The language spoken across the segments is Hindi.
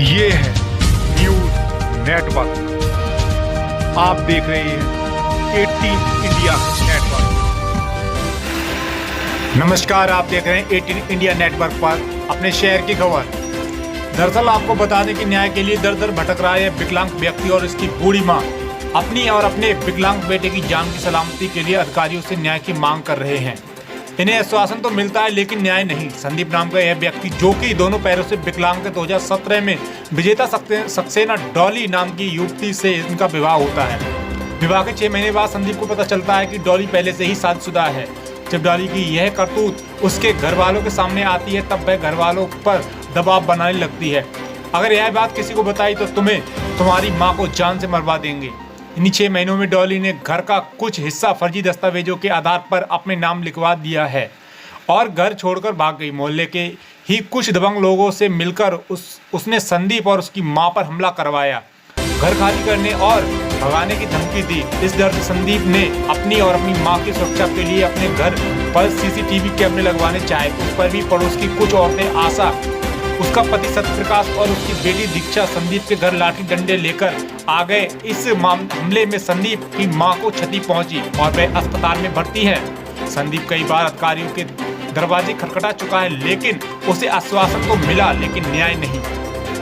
ये है न्यूज़ नेटवर्क। आप देख रहे हैं 18 इंडिया नेटवर्क। नमस्कार, आप देख रहे हैं 18 इंडिया नेटवर्क पर अपने शहर की खबर। दरअसल आपको बता दें कि न्याय के लिए दर दर भटक रहा है विकलांग व्यक्ति और इसकी बूढ़ी मां अपनी और अपने विकलांग बेटे की जान की सलामती के लिए अधिकारियों से न्याय की मांग कर रहे हैं। इन्हें आश्वासन तो मिलता है लेकिन न्याय नहीं। संदीप नाम का यह व्यक्ति जो कि दोनों पैरों से विकलांग थे, 2017 में विजेता सक्सेना डॉली नाम की युवती से इनका विवाह होता है। विवाह के 6 महीने बाद संदीप को पता चलता है कि डॉली पहले से ही शादीशुदा है। जब डॉली की यह करतूत उसके घर वालों के सामने आती है तब वह घर वालों पर दबाव बनाने लगती है। अगर यह बात किसी को बताई तो तुम्हारी माँ को जान से मरवा देंगे। इन्हीं 6 महीनों में डॉली ने घर का कुछ हिस्सा फर्जी दस्तावेजों के आधार पर अपने नाम लिखवा दिया है और घर छोड़कर भाग गई। मोहल्ले के ही कुछ दबंग लोगों से मिलकर उसने संदीप और उसकी मां पर हमला करवाया, घर खाली करने और भगाने की धमकी दी। इस डर से संदीप ने अपनी और अपनी मां की सुरक्षा के लिए अपने घर पर सीसीटीवी कैमरे लगवाने चाहे। उस पर भी पड़ोस की कुछ औरतें, आशा, उसका पति सत्यप्रकाश और उसकी बेटी दीक्षा संदीप के घर लाठी डंडे लेकर आ गए। इस हमले में संदीप की मां को क्षति पहुंची और वह अस्पताल में भर्ती है। संदीप कई बार अधिकारियों के दरवाजे खटखटा चुका है लेकिन उसे आश्वासन तो मिला लेकिन न्याय नहीं।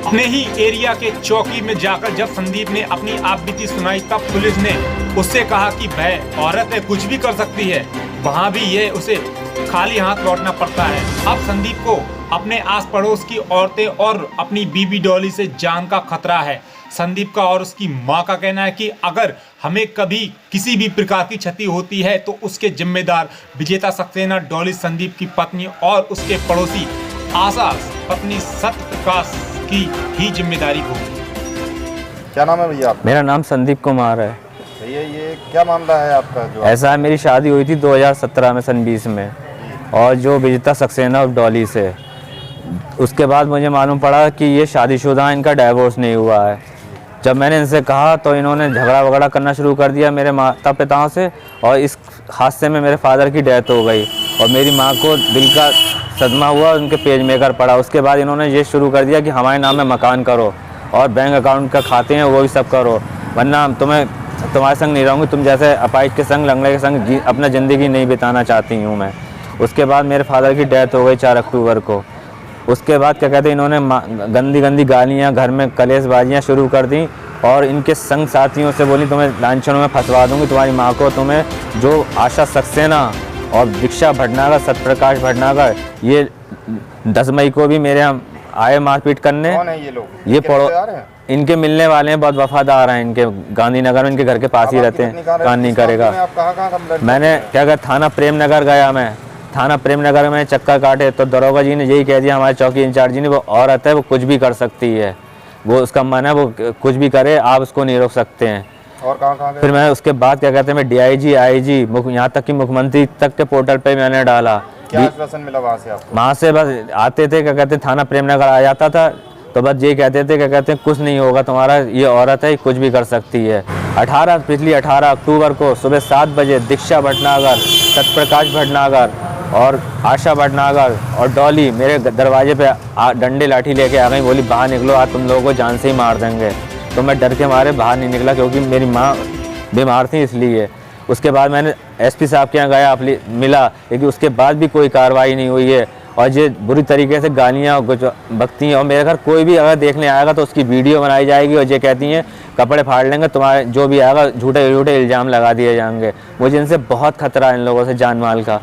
अपने ही एरिया के चौकी में जाकर जब संदीप ने अपनी आपबीती सुनाई तब पुलिस ने उससे कहा कि वह औरत है, कुछ भी कर सकती है। वहां भी यह उसे खाली हाथ लौटना पड़ता है। अब संदीप को अपने आस पड़ोस की औरतें और अपनी बीबी डॉली से जान का खतरा है। संदीप का और उसकी मां का कहना है कि अगर हमें कभी किसी भी प्रकार की क्षति होती है तो उसके जिम्मेदार विजेता सक्सेना डॉली, संदीप की पत्नी और उसके पड़ोसी आशा पत्नी सत्यप्रकाश की ही जिम्मेदारी होगी। क्या नाम है भैया आपका? मेरा नाम संदीप कुमार है। भैया ये क्या मामला है आपका? जो ऐसा है, मेरी शादी हुई थी 2017 में, सन 20 में, और जो विजेता सक्सेना और डॉली से। उसके बाद मुझे मालूम पड़ा कि ये शादीशुदा, इनका डाइवोर्स नहीं हुआ है। जब मैंने इनसे कहा तो इन्होंने झगड़ा वगड़ा करना शुरू कर दिया मेरे माता पिताओं से, और इस हादसे में मेरे फादर की डेथ हो गई और मेरी माँ को दिल का सदमा हुआ, उनके पेज मेकर पड़ा। उसके बाद इन्होंने ये शुरू कर दिया कि हमारे नाम में मकान करो और बैंक अकाउंट का खाते हैं वो भी सब करो, वरना तुम्हारे संग नहीं रहूँगी, तुम जैसे अपाइज के संग, लंगड़े के संग अपना ज़िंदगी नहीं बिताना चाहती हूँ मैं। उसके बाद मेरे फादर की डेथ हो गई 4 अक्टूबर को। उसके बाद क्या कहते हैं, इन्होंने गंदी गंदी गालियाँ, घर में कलेशबाजियाँ शुरू कर दी और इनके संग साथियों से बोली तुम्हें लांछनों में फंसवा दूंगी, तुम्हारी माँ को, तुम्हें जो आशा सक्सेना और दीक्षा भटनागर, सत्यप्रकाश भटनागर, ये 10 मई को भी मेरे हम आए मारपीट करने। कौन है ये लोग? ये इनके मिलने वाले हैं, बहुत वफादार हैं, इनके गांधीनगर में, इनके घर के पास ही रहते हैं। कान नहीं करेगा। मैंने क्या कहा, थाना प्रेम नगर गया मैं, थाना प्रेम नगर में चक्कर काटे तो दरोगा जी ने यही कह दिया, हमारे चौकी इंचार्ज जी ने, वो औरत है, वो कुछ भी कर सकती है, वो उसका मन है, वो कुछ भी करे, आप उसको नहीं रोक सकते हैं। और कहाँ फिर मैं उसके बाद क्या कहते हैं, मैं DIG, IG, यहाँ तक कि मुख्यमंत्री तक के पोर्टल पे मैंने डाला। क्या आश्वासन मिला वहाँ से आपको? वहाँ से बस आते थे, क्या कहते हैं, थाना प्रेम नगर आ जाता था तो बस ये कहते थे, क्या कहते हैं, कुछ नहीं होगा तुम्हारा, ये औरत है, कुछ भी कर सकती है। पिछली 18 अक्टूबर को सुबह 7 बजे दीक्षा भटनागर, सत्यप्रकाश भटनागर और आशा भटनागर और डॉली मेरे दरवाजे पे डंडे लाठी लेके आ गई, बोली बाहर निकलो, आज तुम लोगों को जान से ही मार देंगे। तो मैं डर के मारे बाहर नहीं निकला क्योंकि मेरी माँ बीमार थी इसलिए। उसके बाद मैंने SP साहब के यहाँ गया, मिला, लेकिन उसके बाद भी कोई कार्रवाई नहीं हुई है और ये बुरी तरीके से गालियाँ बकती हैं। और मेरे घर कोई भी अगर देखने आएगा तो उसकी वीडियो बनाई जाएगी और ये कहती हैं कपड़े फाड़ लेंगे, तुम्हारे जो भी आएगा झूठे इल्ज़ाम लगा दिए जाएंगे। मुझे इनसे बहुत खतरा है, इन लोगों से जान माल का।